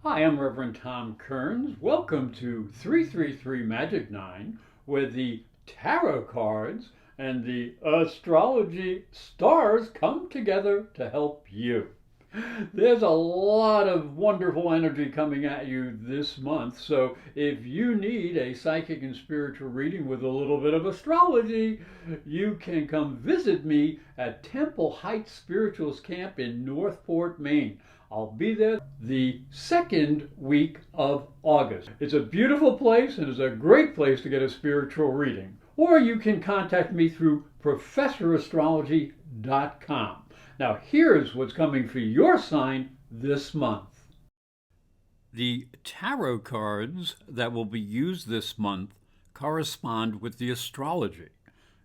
Hi, I'm Reverend Tom Kearns. Welcome to 333 Magic 9, where the tarot cards and the astrology stars come together to help you. There's a lot of wonderful energy coming at you this month, so if you need a psychic and spiritual reading with a little bit of astrology, you can come visit me at Temple Heights Spirituals Camp in Northport, Maine. I'll be there the second week of August. It's a beautiful place and it's a great place to get a spiritual reading. Or you can contact me through professorastrology.com. Now, here's what's coming for your sign this month. The tarot cards that will be used this month correspond with the astrology.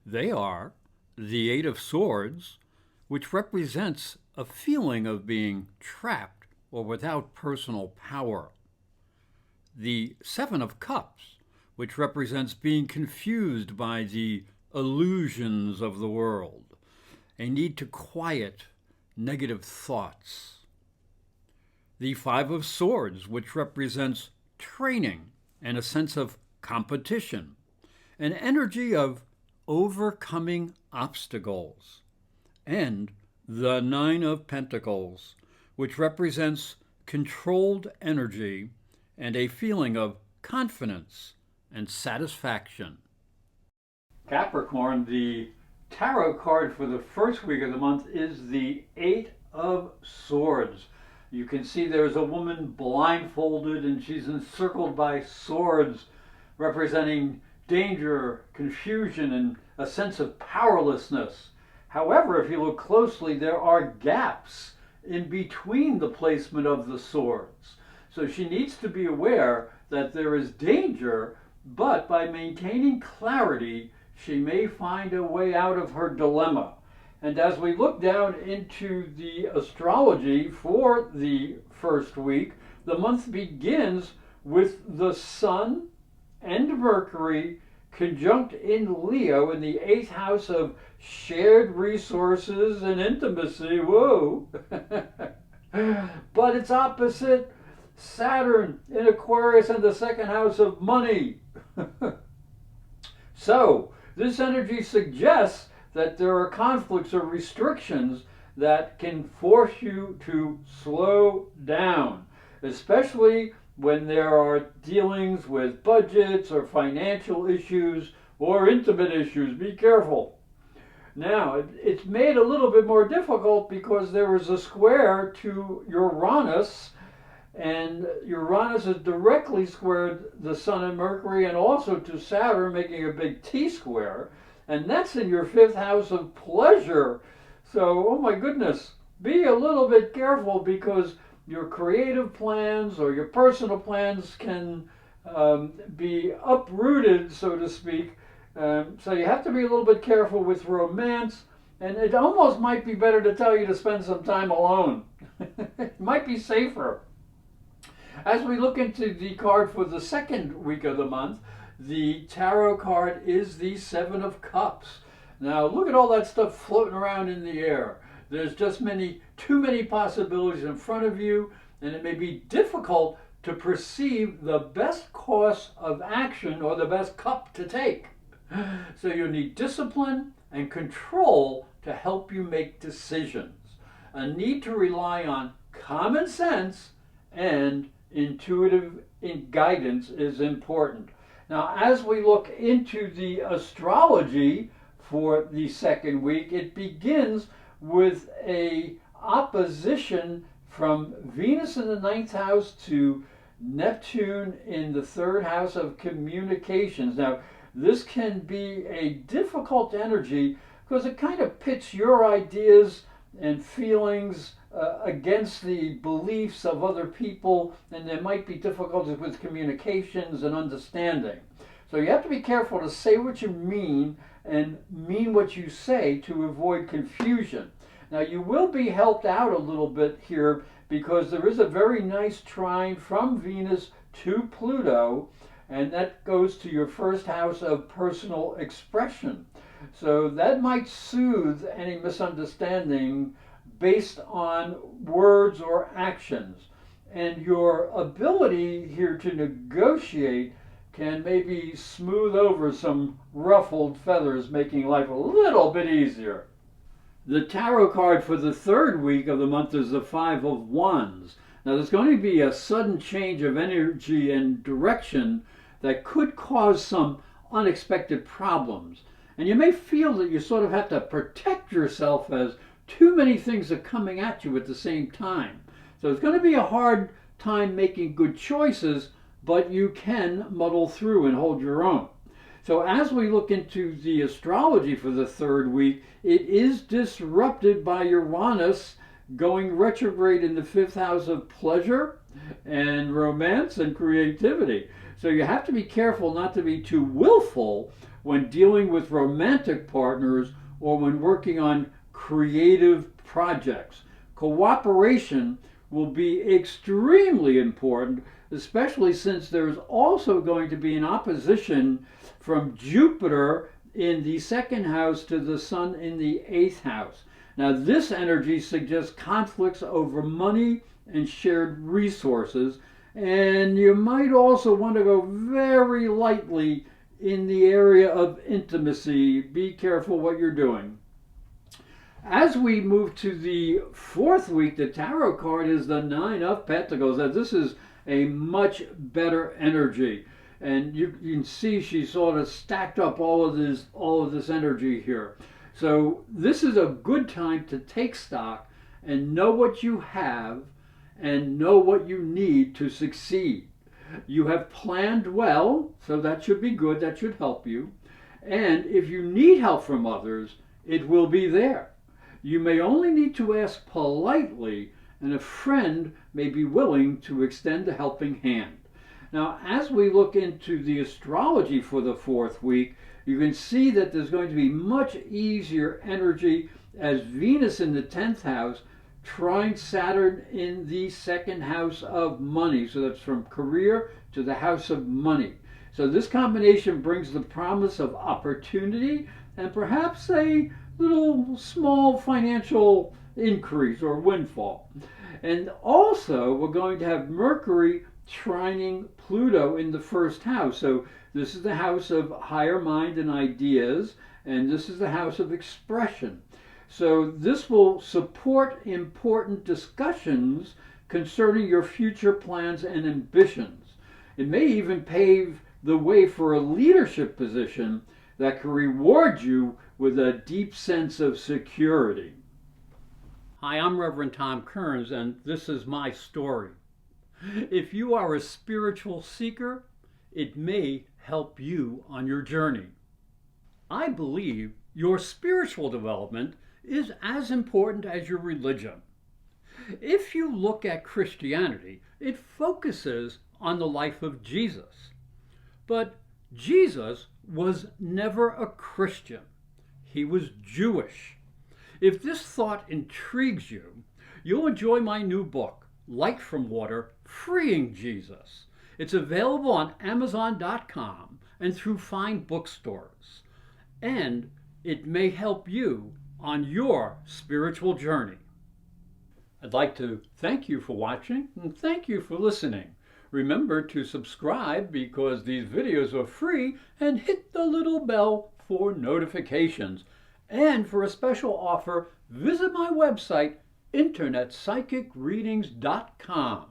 They are the Eight of Swords, which represents a feeling of being trapped or without personal power. The Seven of Cups, which represents being confused by the illusions of the world, a need to quiet negative thoughts. The Five of Swords, which represents training and a sense of competition, an energy of overcoming obstacles. And the Nine of Pentacles, which represents controlled energy and a feeling of confidence and satisfaction. Capricorn, the tarot card for the first week of the month is the Eight of Swords. You can see there's a woman blindfolded and she's encircled by swords, representing danger, confusion, and a sense of powerlessness. However, if you look closely, there are gaps in between the placement of the swords. So she needs to be aware that there is danger, but by maintaining clarity, she may find a way out of her dilemma. And as we look down into the astrology for the first week, the month begins with the Sun and Mercury conjunct in Leo in the 8th house of shared resources and intimacy. Whoa! But it's opposite Saturn in Aquarius in the 2nd house of money. So, this energy suggests that there are conflicts or restrictions that can force you to slow down, especially when there are dealings with budgets or financial issues or intimate issues. Be careful. Now, it's made a little bit more difficult because there is a square to Uranus, and Uranus is directly squared the Sun and Mercury and also to Saturn, making a big T-square, and that's in your 5th house of pleasure. So, oh my goodness, be a little bit careful because your creative plans or your personal plans can be uprooted, so to speak. So you have to be a little bit careful with romance, and it almost might be better to tell you to spend some time alone. It might be safer. As we look into the card for the second week of the month, the tarot card is the Seven of Cups. Now look at all that stuff floating around in the air. There's just too many possibilities in front of you, and it may be difficult to perceive the best course of action or the best cup to take. So you need discipline and control to help you make decisions. A need to rely on common sense and intuitive guidance is important. Now, as we look into the astrology for the second week, it begins with a opposition from Venus in the 9th house to Neptune in the 3rd house of communications. Now, this can be a difficult energy because it kind of pits your ideas and feelings against the beliefs of other people, and there might be difficulties with communications and understanding. So you have to be careful to say what you mean and mean what you say to avoid confusion. Now you will be helped out a little bit here because there is a very nice trine from Venus to Pluto, and that goes to your 1st house of personal expression. So that might soothe any misunderstanding based on words or actions. and your ability here to negotiate can maybe smooth over some ruffled feathers, making life a little bit easier. The tarot card for the third week of the month is the Five of Wands. Now, there's going to be a sudden change of energy and direction that could cause some unexpected problems. And you may feel that you sort of have to protect yourself as too many things are coming at you at the same time. So it's going to be a hard time making good choices, but you can muddle through and hold your own. So as we look into the astrology for the third week, it is disrupted by Uranus going retrograde in the fifth house of pleasure and romance and creativity. So you have to be careful not to be too willful when dealing with romantic partners or when working on creative projects. Cooperation will be extremely important, especially since there's also going to be an opposition from Jupiter in the second house to the Sun in the eighth house. Now, this energy suggests conflicts over money and shared resources, and you might also want to go very lightly in the area of intimacy. Be careful what you're doing. As we move to the fourth week, the tarot card is the Nine of Pentacles. Now, this is a much better energy. And you can see she sort of stacked up all of this energy here. So this is a good time to take stock and know what you have and know what you need to succeed. You have planned well, so that should be good, that should help you. And if you need help from others, it will be there. You may only need to ask politely, and a friend may be willing to extend a helping hand. Now, as we look into the astrology for the fourth week, you can see that there's going to be much easier energy as Venus in the 10th house trines Saturn in the second house of money. So that's from career to the house of money. So this combination brings the promise of opportunity and perhaps a little small financial increase or windfall. And also, we're going to have Mercury trining Pluto in the first house. So this is the house of higher mind and ideas, and this is the house of expression. So this will support important discussions concerning your future plans and ambitions. It may even pave the way for a leadership position that can reward you with a deep sense of security. Hi, I'm Reverend Tom Kearns, and this is my story. If you are a spiritual seeker, it may help you on your journey. I believe your spiritual development is as important as your religion. If you look at Christianity, it focuses on the life of Jesus. But Jesus was never a Christian. He was Jewish. If this thought intrigues you, you'll enjoy my new book, Light from Water, Freeing Jesus. It's available on Amazon.com and through fine bookstores. And it may help you on your spiritual journey. I'd like to thank you for watching and thank you for listening. Remember to subscribe because these videos are free and hit the little bell for notifications. And for a special offer, visit my website, internetpsychicreadings.com.